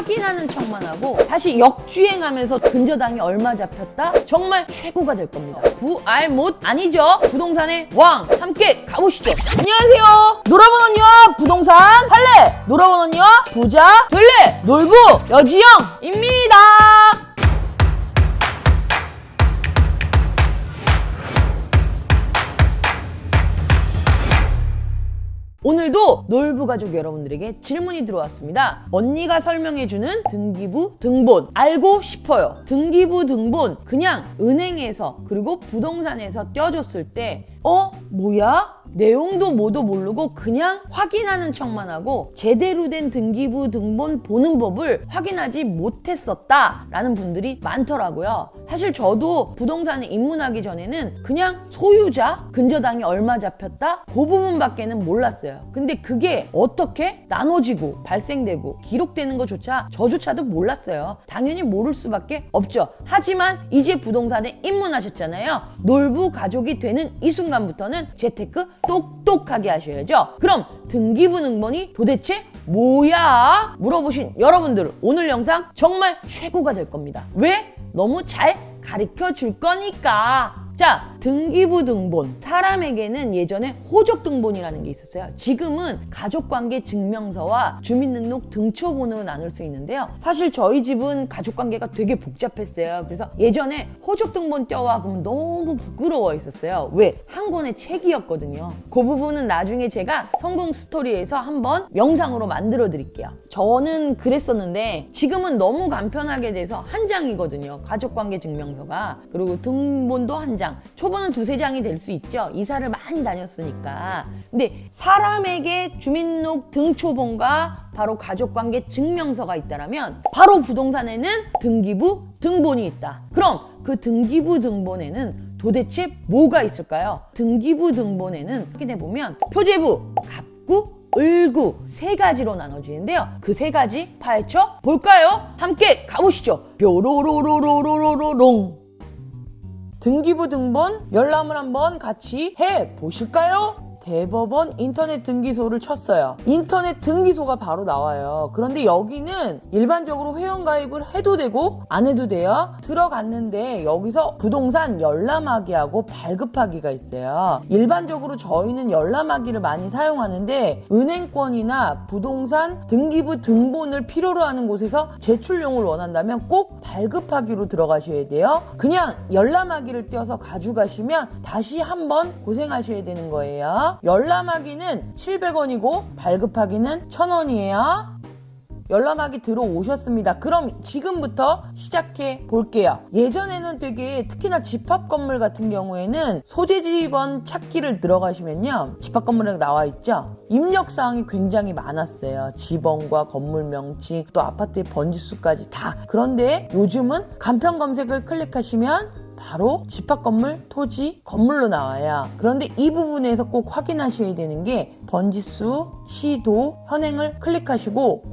확인하는 척만 하고 다시 역주행하면서 근저당이 얼마 잡혔다? 정말 최고가 될 겁니다. 부알못 아니죠? 부동산의 왕 함께 가보시죠. 안녕하세요. 놀아본 언니와 부동산 할래. 놀아본 언니와 부자 될래. 놀부 여지영입니다. 오늘도 놀부 가족 여러분들에게 질문이 들어왔습니다. 언니가 설명해주는 등기부 등본 알고 싶어요. 등기부 등본 그냥 은행에서 그리고 부동산에서 떼어줬을 때 뭐야? 내용도 뭐도 모르고 그냥 확인하는 척만 하고 제대로 된 등기부 등본 보는 법을 확인하지 못했었다 라는 분들이 많더라고요. 사실 저도 부동산에 입문하기 전에는 그냥 소유자, 근저당이 얼마 잡혔다 그 부분밖에는 몰랐어요. 근데 그게 어떻게 나눠지고 발생되고 기록되는 것조차 저조차도 몰랐어요. 당연히 모를 수밖에 없죠. 하지만 이제 부동산에 입문하셨잖아요. 놀부 가족이 되는 이 순간부터는 재테크 똑똑하게 하셔야죠. 그럼 등기부 등본이 도대체 뭐야? 물어보신 여러분들 오늘 영상 정말 최고가 될 겁니다. 왜? 너무 잘 가르쳐 줄 거니까. 자, 등기부 등본. 사람에게는 예전에 호적 등본이라는 게 있었어요. 지금은 가족관계 증명서와 주민등록 등초본으로 나눌 수 있는데요. 사실 저희 집은 가족관계가 되게 복잡했어요. 그래서 예전에 호적 등본 떼와 그러면 너무 부끄러워 했었어요. 왜? 한 권의 책이었거든요. 그 부분은 나중에 제가 성공 스토리에서 한번 영상으로 만들어 드릴게요. 저는 그랬었는데 지금은 너무 간편하게 돼서 한 장이거든요. 가족관계 증명서가. 그리고 등본도 한 장. 초본은 두세 장이 될 수 있죠. 이사를 많이 다녔으니까. 근데 사람에게 주민등록 등초본과 바로 가족관계 증명서가 있다면 바로 부동산에는 등기부 등본이 있다. 그럼 그 등기부 등본에는 도대체 뭐가 있을까요? 등기부 등본에는 확인해보면 표제부, 갑구, 을구 세 가지로 나눠지는데요. 그 세 가지 파헤쳐 볼까요? 함께 가보시죠. 뾰로로로로로로롱. 등기부 등본 열람을 한번 같이 해보실까요? 대법원 인터넷 등기소를 쳤어요. 인터넷 등기소가 바로 나와요. 그런데 여기는 일반적으로 회원가입을 해도 되고 안 해도 돼요. 들어갔는데 여기서 부동산 열람하기하고 발급하기가 있어요. 일반적으로 저희는 열람하기를 많이 사용하는데 은행권이나 부동산 등기부 등본을 필요로 하는 곳에서 제출용을 원한다면 꼭 발급하기로 들어가셔야 돼요. 그냥 열람하기를 떼어서 가져가시면 다시 한번 고생하셔야 되는 거예요. 열람하기는 700원이고 발급하기는 1000원이에요. 열람하기 들어오셨습니다. 그럼 지금부터 시작해 볼게요. 예전에는 되게 특히나 집합 건물 같은 경우에는 소재지번 찾기를 들어가시면요. 집합 건물에 나와 있죠. 입력사항이 굉장히 많았어요. 지번과 건물 명칭 또 아파트의 번지수까지 다. 그런데 요즘은 간편 검색을 클릭하시면 바로 집합건물, 토지, 건물로 나와요. 그런데 이 부분에서 꼭 확인하셔야 되는 게 번지수, 시도, 현행을 클릭하시고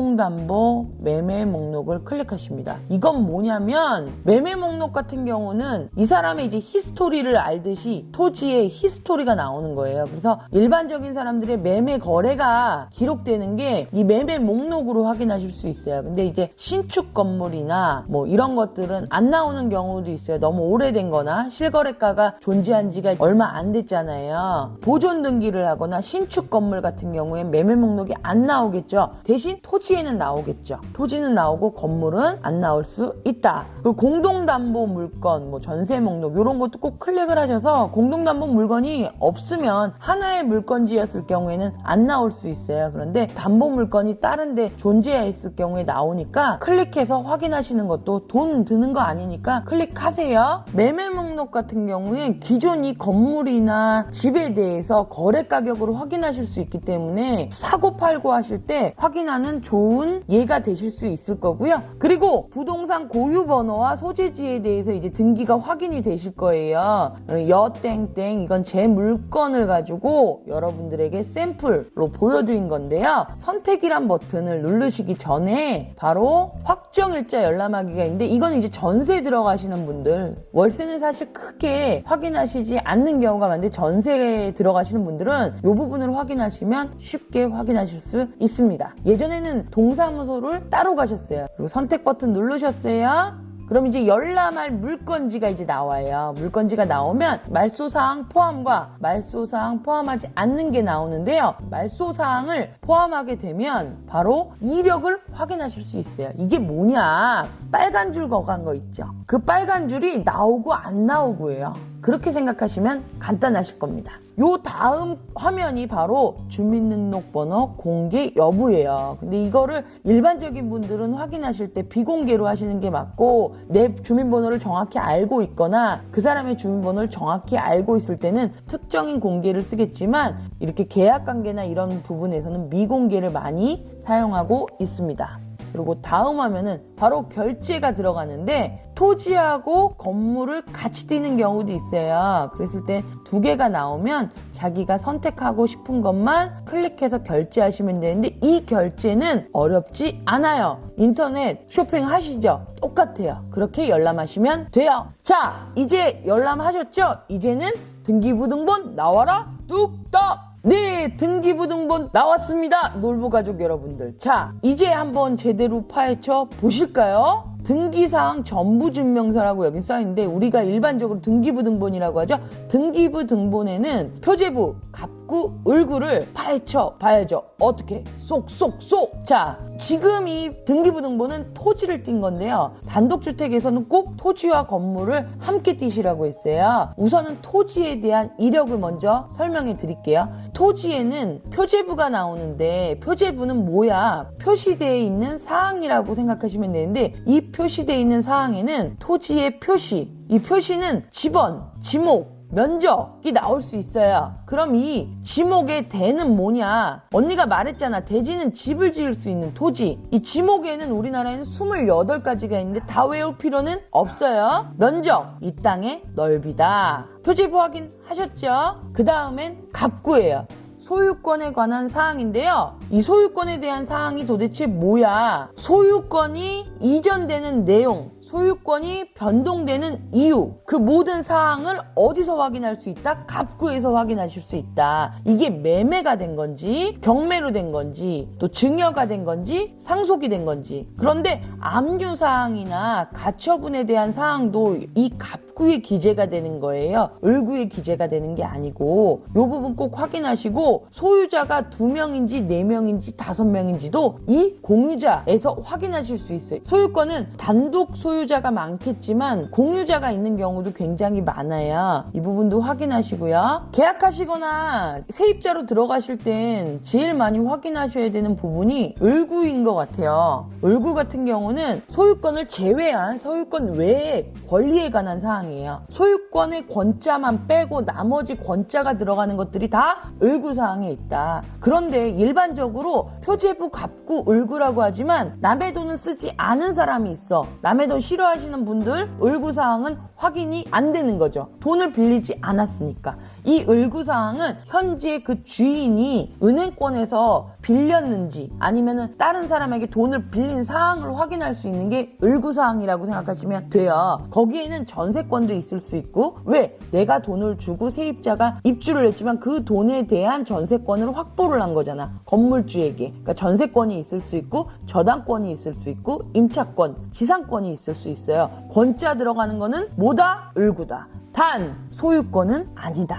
공동담보 매매 목록을 클릭하십니다. 이건 뭐냐면 매매 목록 같은 경우는 이 사람의 이제 히스토리를 알듯이 토지의 히스토리가 나오는 거예요. 그래서 일반적인 사람들의 매매 거래가 기록되는 게 이 매매 목록으로 확인하실 수 있어요. 근데 이제 신축 건물이나 뭐 이런 것들은 안 나오는 경우도 있어요. 너무 오래된 거나 실거래가가 존재한 지가 얼마 안 됐잖아요. 보존 등기를 하거나 신축 건물 같은 경우에 매매 목록이 안 나오겠죠. 대신 토지에는 나오겠죠. 토지는 나오고 건물은 안 나올 수 있다. 그리고 공동담보 물건, 뭐 전세 목록 이런 것도 꼭 클릭을 하셔서 공동담보 물건이 없으면 하나의 물건지였을 경우에는 안 나올 수 있어요. 그런데 담보 물건이 다른 데 존재했을 경우에 나오니까 클릭해서 확인하시는 것도 돈 드는 거 아니니까 클릭하세요. 매매 목록 같은 경우에 기존 이 건물이나 집에 대해서 거래 가격으로 확인하실 수 있기 때문에 사고 팔고 하실 때 확인하는 좋은 예가 되실 수 있을 거고요. 그리고 부동산 고유 번호와 소재지에 대해서 이제 등기가 확인이 되실 거예요. 여땡땡 이건 제 물건을 가지고 여러분들에게 샘플로 보여드린 건데요. 선택이란 버튼을 누르시기 전에 바로 확정일자 열람하기가 있는데 이건 이제 전세 들어가시는 분들 월세는 사실 크게 확인하시지 않는 경우가 많은데 전세에 들어가시는 분들은 이 부분을 등기부등본을 확인하시면 쉽게 확인하실 수 있습니다. 예전에는 동사무소를 따로 가셨어요. 그리고 선택 버튼 누르셨어요. 그럼 이제 열람할 물건지가 이제 나와요. 물건지가 나오면 말소사항 포함과 말소사항 포함하지 않는 게 나오는데요. 말소사항을 포함하게 되면 바로 이력을 확인하실 수 있어요. 이게 뭐냐? 빨간 줄 거간 거 있죠. 그 빨간 줄이 나오고 안 나오고예요. 그렇게 생각하시면 간단하실 겁니다. 요 다음 화면이 바로 주민등록번호 공개 여부예요. 근데 이거를 일반적인 분들은 확인하실 때 비공개로 하시는 게 맞고, 내 주민번호를 정확히 알고 있거나 그 사람의 주민번호를 정확히 알고 있을 때는 특정인 공개를 쓰겠지만, 이렇게 계약관계나 이런 부분에서는 미공개를 많이 사용하고 있습니다. 그리고 다음 화면은 바로 결제가 들어가는데, 토지하고 건물을 같이 띄는 경우도 있어요. 그랬을 때 두 개가 나오면 자기가 선택하고 싶은 것만 클릭해서 결제하시면 되는데, 이 결제는 어렵지 않아요. 인터넷 쇼핑 하시죠? 똑같아요. 그렇게 열람하시면 돼요. 자, 이제 열람하셨죠? 이제는 등기부등본 나와라 뚝딱! 네, 등기부등본 나왔습니다. 놀부가족 여러분들. 자, 이제 한번 제대로 파헤쳐 보실까요? 등기사항 전부증명서라고 여기 써있는데, 우리가 일반적으로 등기부등본이라고 하죠. 등기부등본에는 표제부, 갑구, 을구를 파헤쳐 봐야죠. 어떻게? 쏙쏙쏙! 자, 지금 이 등기부등본은 토지를 띈 건데요. 단독주택에서는 꼭 토지와 건물을 함께 띄시라고 했어요. 우선은 토지에 대한 이력을 먼저 설명해 드릴게요. 토지에는 표제부가 나오는데, 표제부는 뭐야? 표시되어 있는 사항이라고 생각하시면 되는데, 이 표시되어 있는 사항에는 토지의 표시, 이 표시는 지번, 지목, 면적이 나올 수 있어요. 그럼 이 지목의 대는 뭐냐? 언니가 말했잖아. 대지는 집을 지을 수 있는 토지. 이 지목에는 우리나라에는 28가지가 있는데 다 외울 필요는 없어요. 면적, 이 땅의 넓이다. 표제부 확인하셨죠? 그 다음엔 갑구예요. 소유권에 관한 사항인데요. 이 소유권에 대한 사항이 도대체 뭐야? 소유권이 이전되는 내용, 소유권이 변동되는 이유, 그 모든 사항을 어디서 확인할 수 있다? 갑구에서 확인하실 수 있다. 이게 매매가 된 건지, 경매로 된 건지, 또 증여가 된 건지, 상속이 된 건지. 그런데 압류사항이나 가처분에 대한 사항도 이 갑구에 기재가 되는 거예요. 을구에 기재가 되는 게 아니고, 이 부분 꼭 확인하시고, 소유자가 2명인지 4명인지 5명인지도 이 공유자에서 확인하실 수 있어요. 소유권은 단독 소유자가 많겠지만 공유자가 있는 경우도 굉장히 많아요. 이 부분도 확인하시고요. 계약하시거나 세입자로 들어가실 땐 제일 많이 확인하셔야 되는 부분이 을구인 것 같아요. 을구 같은 경우는 소유권을 제외한 소유권 외의 권리에 관한 사항이에요. 소유권의 권자만 빼고 나머지 권자가 들어가는 것들이 다 을구 사항에 있다. 그런데 일반적으로 표제부, 갑구, 을구라고 하지만 남의 돈은 쓰지 않은 사람이 있어. 남의 돈 싫어하시는 분들 을구 사항은 확인이 안 되는 거죠. 돈을 빌리지 않았으니까. 이 을구 사항은 현재 그 주인이 은행권에서 빌렸는지 아니면은 다른 사람에게 돈을 빌린 사항을 확인할 수 있는 게 을구 사항이라고 생각하시면 돼요. 거기에는 전세권도 있을 수 있고, 왜? 내가 돈을 주고 세입자가 입주를 했지만 그 돈에 대한 전세권을 확보를 한 거잖아. 건물주에게. 그러니까 전세권이 있을 수 있고, 저당권이 있을 수 있고, 임차권, 지상권이 있을 수 있어요. 권자 들어가는 거는 뭐다? 을구다. 단 소유권은 아니다.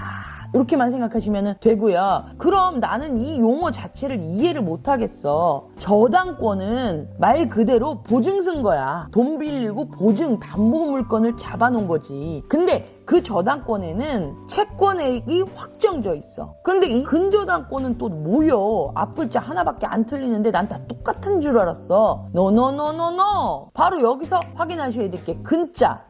이렇게만 생각하시면 되고요. 그럼 나는 이 용어 자체를 이해를 못하겠어. 저당권은 말 그대로 보증승거야. 돈 빌리고 보증, 담보물건을 잡아놓은 거지. 근데 그 저당권에는 채권액이 확정져 있어. 근데 이 근저당권은 또 뭐여? 앞글자 하나밖에 안 틀리는데 난 다 똑같은 줄 알았어. 노노노노노. 바로 여기서 확인하셔야 될 게 근자,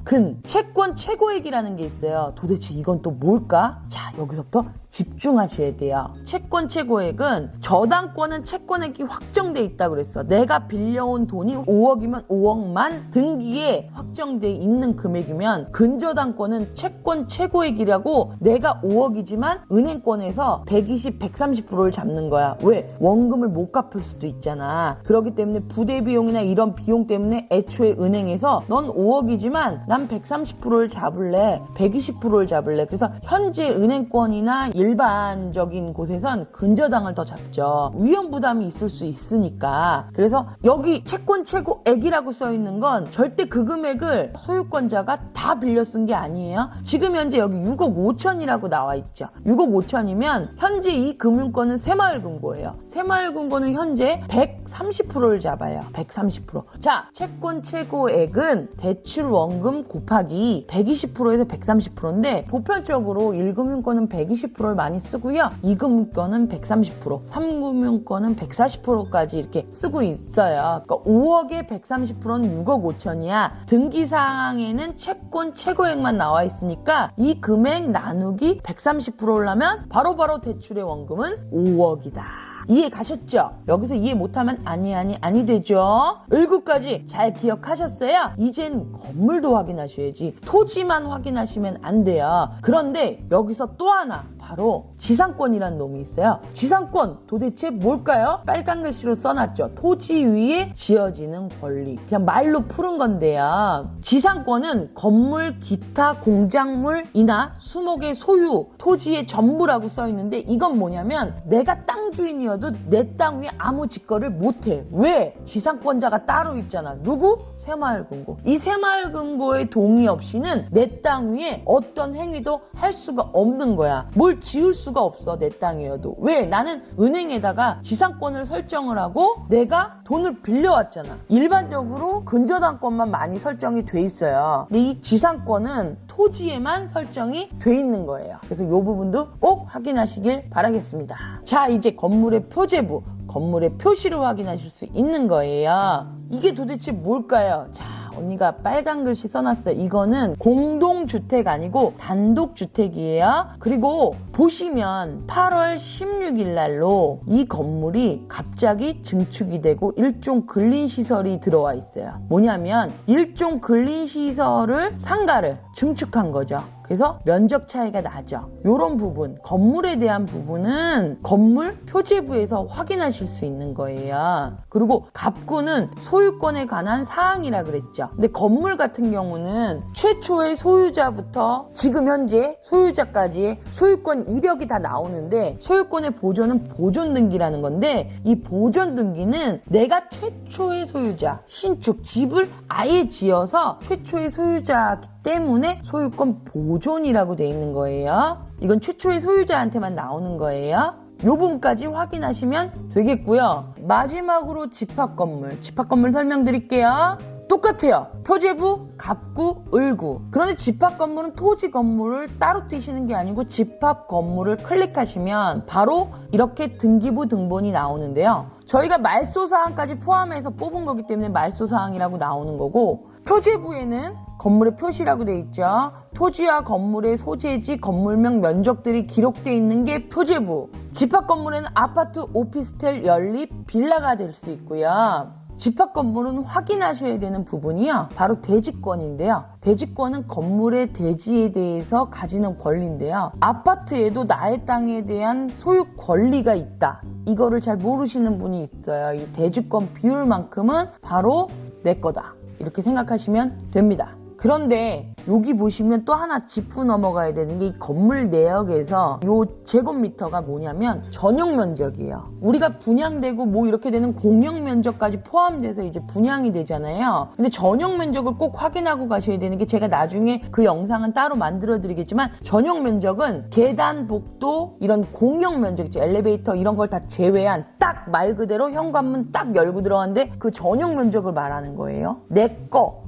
채권 최고액이라는 게 있어요. 도대체 이건 또 뭘까? 자, 여기서부터 집중하셔야 돼요. 채권 최고액은, 저당권은 채권액이 확정돼 있다 그랬어. 내가 빌려온 돈이 5억이면 5억만 등기에 확정돼 있는 금액이면, 근저당권은 채권 최고액이라고 내가 5억이지만 은행권에서 120, 130%를 잡는 거야. 왜? 원금을 못 갚을 수도 있잖아. 그렇기 때문에 부대 비용이나 이런 비용 때문에 애초에 은행에서 넌 5억이지만 난 130%를 잡을래, 120%를 잡을래. 그래서 현재 은행권이나 일반적인 곳에선 근저당을 더 잡죠. 위험 부담이 있을 수 있으니까. 그래서 여기 채권 최고액이라고 써 있는 건 절대 그 금액을 소유권자가 다 빌려 쓴 게 아니에요. 지금 현재 여기 6억 5천이라고 나와 있죠. 6억 5천이면 현재 이 금융권은 새마을금고예요. 새마을금고는 현재 130%를 잡아요. 130%. 자, 채권 최고액은 대출 원금 곱하기 120%에서 130%인데 보편적으로 1금융권은 120%를 많이 쓰고요. 2금융권은 130%, 3금융권은 140%까지 이렇게 쓰고 있어요. 그러니까 5억에 130%는 6억 5천이야. 등기사항에는 채권 최고액만 나와 있으니까 이 금액 나누기 130%라면 바로바로 대출의 원금은 5억이다. 이해 가셨죠? 여기서 이해 못하면 아니 되죠? 을구까지 잘 기억하셨어요? 이젠 건물도 확인하셔야지. 토지만 확인하시면 안 돼요. 그런데 여기서 또 하나, 바로 지상권이라는 놈이 있어요. 지상권 도대체 뭘까요? 빨간 글씨로 써놨죠. 토지 위에 지어지는 권리. 그냥 말로 푸른 건데요. 지상권은 건물, 기타, 공작물이나 수목의 소유, 토지의 전부라고 써있는데 이건 뭐냐면 내가 땅 주인이어도 내 땅 위에 아무 직거를 못해. 왜? 지상권자가 따로 있잖아. 누구? 새마을금고. 이 새마을금고의 동의 없이는 내 땅 위에 어떤 행위도 할 수가 없는 거야. 뭘 지을 수가 없어, 내 땅이어도. 왜? 나는 은행에다가 지상권을 설정을 하고 내가 돈을 빌려왔잖아. 일반적으로 근저당권만 많이 설정이 돼 있어요. 근데 이 지상권은 토지에만 설정이 돼 있는 거예요. 그래서 이 부분도 꼭 확인하시길 바라겠습니다. 자, 이제 건물의 표제부, 건물의 표시를 확인하실 수 있는 거예요. 이게 도대체 뭘까요? 자, 언니가 빨간 글씨 써놨어요. 이거는 공동주택 아니고 단독주택이에요. 그리고 보시면 8월 16일 날로 이 건물이 갑자기 증축이 되고 일종 근린시설이 들어와 있어요. 뭐냐면 일종 근린시설을 상가를 증축한 거죠. 그래서 면적 차이가 나죠. 이런 부분, 건물에 대한 부분은 건물 표제부에서 확인하실 수 있는 거예요. 그리고 갑구는 소유권에 관한 사항이라 그랬죠. 근데 건물 같은 경우는 최초의 소유자부터 지금 현재 소유자까지 소유권 이력이 다 나오는데 소유권의 보존은 보존등기라는 건데 이 보존등기는 내가 최초의 소유자, 신축, 집을 아예 지어서 최초의 소유자이기 때문에 소유권 보존이라고 돼 있는 거예요. 이건 최초의 소유자한테만 나오는 거예요. 이 부분까지 확인하시면 되겠고요. 마지막으로 집합건물 설명드릴게요. 똑같아요. 표제부, 갑구, 을구. 그런데 집합건물은 토지 건물을 따로 띄시는 게 아니고 집합건물을 클릭하시면 바로 이렇게 등기부 등본이 나오는데요. 저희가 말소사항까지 포함해서 뽑은 거기 때문에 말소사항이라고 나오는 거고 표제부에는 건물의 표시라고 돼 있죠. 토지와 건물의 소재지, 건물명, 면적들이 기록돼 있는 게 표제부. 집합건물에는 아파트, 오피스텔, 연립, 빌라가 될 수 있고요. 집합건물은 확인하셔야 되는 부분이요. 바로 대지권인데요. 대지권은 건물의 대지에 대해서 가지는 권리인데요. 아파트에도 나의 땅에 대한 소유 권리가 있다. 이거를 잘 모르시는 분이 있어요. 이 대지권 비율만큼은 바로 내 거다. 이렇게 생각하시면 됩니다. 그런데 여기 보시면 또 하나 짚고 넘어가야 되는 게 이 건물 내역에서 요 제곱미터가 뭐냐면 전용 면적이에요. 우리가 분양되고 뭐 이렇게 되는 공용 면적까지 포함돼서 이제 분양이 되잖아요. 근데 전용 면적을 꼭 확인하고 가셔야 되는 게 제가 나중에 그 영상은 따로 만들어 드리겠지만 전용 면적은 계단, 복도 이런 공용 면적 있죠. 엘리베이터 이런 걸 다 제외한 딱 말 그대로 현관문 딱 열고 들어가는데 그 전용 면적을 말하는 거예요. 내 거.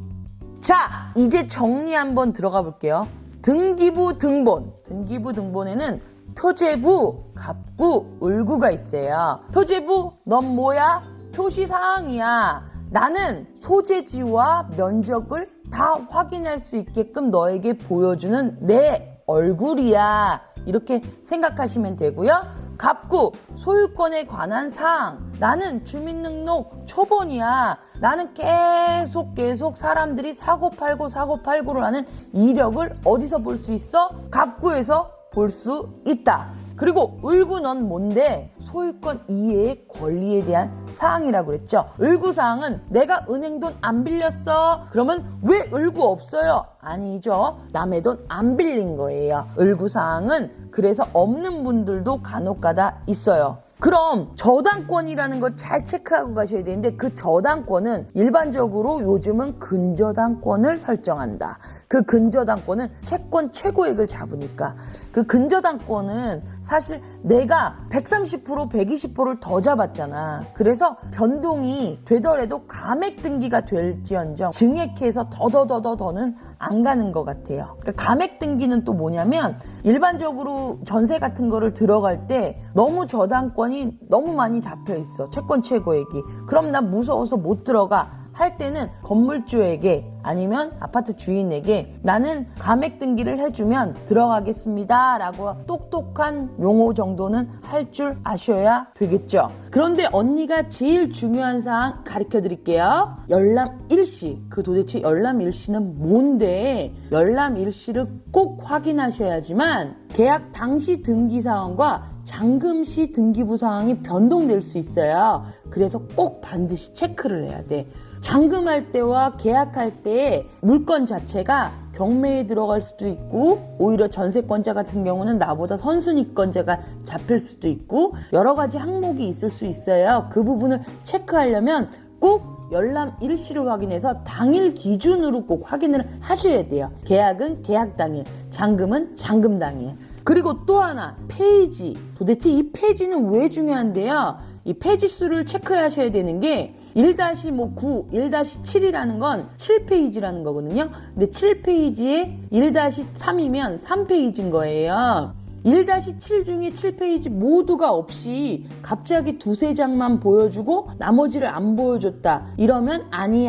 자, 이제 정리 한번 들어가 볼게요. 등기부 등본. 등기부 등본에는 표제부, 갑구, 을구가 있어요. 표제부, 넌 뭐야? 표시사항이야. 나는 소재지와 면적을 다 확인할 수 있게끔 너에게 보여주는 내 얼굴이야. 이렇게 생각하시면 되고요. 갑구 소유권에 관한 사항. 나는 주민등록 초본이야. 나는 계속 사람들이 사고팔고를 하는 이력을 어디서 볼 수 있어? 갑구에서 볼 수 있다. 그리고 을구 넌 뭔데? 소유권 이외의 권리에 대한 사항이라고 그랬죠. 을구 사항은 내가 은행 돈 안 빌렸어. 그러면 왜 을구 없어요? 아니죠. 남의 돈 안 빌린 거예요. 을구 사항은 그래서 없는 분들도 간혹가다 있어요. 그럼 저당권이라는 거 잘 체크하고 가셔야 되는데 그 저당권은 일반적으로 요즘은 근저당권을 설정한다. 그 근저당권은 채권 최고액을 잡으니까 그 근저당권은 사실 내가 130% 120%를 더 잡았잖아. 그래서 변동이 되더라도 감액 등기가 될지언정 증액해서 더는 안 가는 것 같아요. 그러니까 감액 등기는 또 뭐냐면 일반적으로 전세 같은 거를 들어갈 때 너무 저당권이 너무 많이 잡혀 있어. 채권 최고액이. 그럼 나 무서워서 못 들어가. 할 때는 건물주에게 아니면 아파트 주인에게 나는 감액 등기를 해주면 들어가겠습니다 라고 똑똑한 용어 정도는 할 줄 아셔야 되겠죠. 그런데 언니가 제일 중요한 사항 가르쳐 드릴게요. 열람일시. 그 도대체 열람일시는 뭔데? 열람일시를 꼭 확인하셔야지만 계약 당시 등기 사항과 잔금 시 등기부 사항이 변동될 수 있어요. 그래서 꼭 반드시 체크를 해야 돼. 잔금할 때와 계약할 때의 물건 자체가 경매에 들어갈 수도 있고 오히려 전세권자 같은 경우는 나보다 선순위권자가 잡힐 수도 있고 여러 가지 항목이 있을 수 있어요. 그 부분을 체크하려면 꼭 열람 일시를 확인해서 당일 기준으로 꼭 확인을 하셔야 돼요. 계약은 계약 당일, 잔금은 잔금 당일. 그리고 또 하나 페이지. 도대체 이 페이지는 왜 중요한데요? 이 페이지 수를 체크하셔야 되는 게 1-9, 1-7이라는 건 7페이지라는 거거든요. 근데 7페이지에 1-3이면 3페이지인 거예요. 1-7 중에 7페이지 모두가 없이 갑자기 2-3장만 보여주고 나머지를 안 보여줬다. 이러면 아니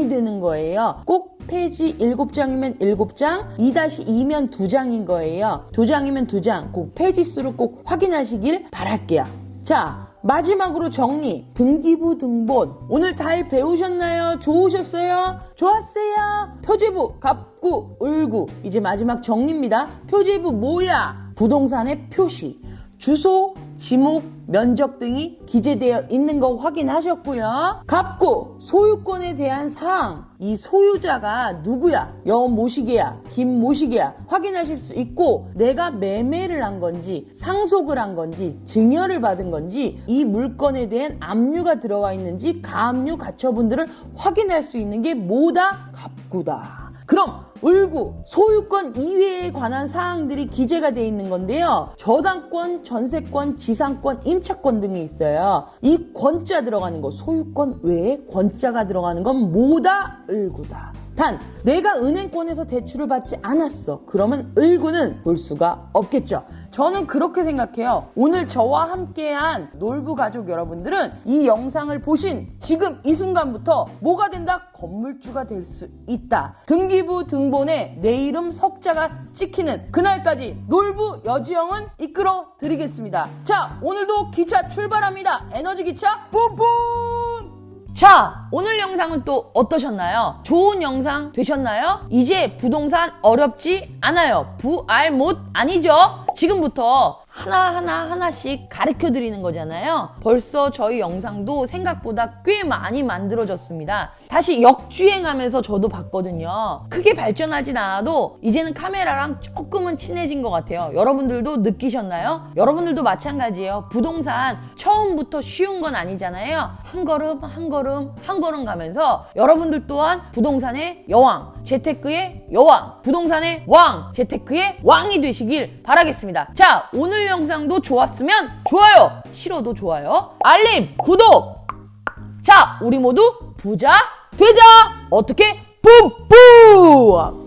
되는 거예요. 꼭 페이지 7장이면 7장, 2-2면 2장인 거예요. 2장이면 2장. 꼭 페이지 수를 꼭 확인하시길 바랄게요. 자, 마지막으로 정리. 등기부 등본. 오늘 잘 배우셨나요? 좋으셨어요? 좋았어요? 표제부, 갑구, 을구. 이제 마지막 정리입니다. 표제부 뭐야? 부동산의 표시. 주소, 지목, 면적 등이 기재되어 있는 거 확인하셨고요. 갑구, 소유권에 대한 사항. 이 소유자가 누구야? 여모시게야, 김모시게야 확인하실 수 있고 내가 매매를 한 건지 상속을 한 건지 증여를 받은 건지 이 물건에 대한 압류가 들어와 있는지 가압류 가처분들을 확인할 수 있는 게 뭐다? 갑구다. 그럼 을구, 소유권 이외에 관한 사항들이 기재가 되어 있는 건데요. 저당권, 전세권, 지상권, 임차권 등이 있어요. 이 권자 들어가는 거, 소유권 외에 권자가 들어가는 건 뭐다? 을구다. 단, 내가 은행권에서 대출을 받지 않았어. 그러면 을구는 볼 수가 없겠죠. 저는 그렇게 생각해요. 오늘 저와 함께한 놀부 가족 여러분들은 이 영상을 보신 지금 이 순간부터 뭐가 된다? 건물주가 될 수 있다. 등기부 등본에 내 이름 석자가 찍히는 그날까지 놀부 여지영은 이끌어 드리겠습니다. 자, 오늘도 기차 출발합니다. 에너지 기차 뿜뿜! 자, 오늘 영상은 또 어떠셨나요? 좋은 영상 되셨나요? 이제 부동산 어렵지 않아요. 부알못 아니죠? 지금부터 하나씩 가르쳐 드리는 거잖아요. 벌써 저희 영상도 생각보다 꽤 많이 만들어졌습니다. 다시 역주행하면서 저도 봤거든요. 크게 발전하진 않아도 이제는 카메라랑 조금은 친해진 것 같아요. 여러분들도 느끼셨나요? 여러분들도 마찬가지예요. 부동산 처음부터 쉬운 건 아니잖아요. 한 걸음 가면서 여러분들 또한 부동산의 여왕, 재테크의 여왕, 부동산의 왕, 재테크의 왕이 되시길 바라겠습니다. 자, 오늘 영상도 좋았으면 좋아요, 싫어도 좋아요, 알림, 구독. 자, 우리 모두 부자 되자. 어떻게? 뿜뿜!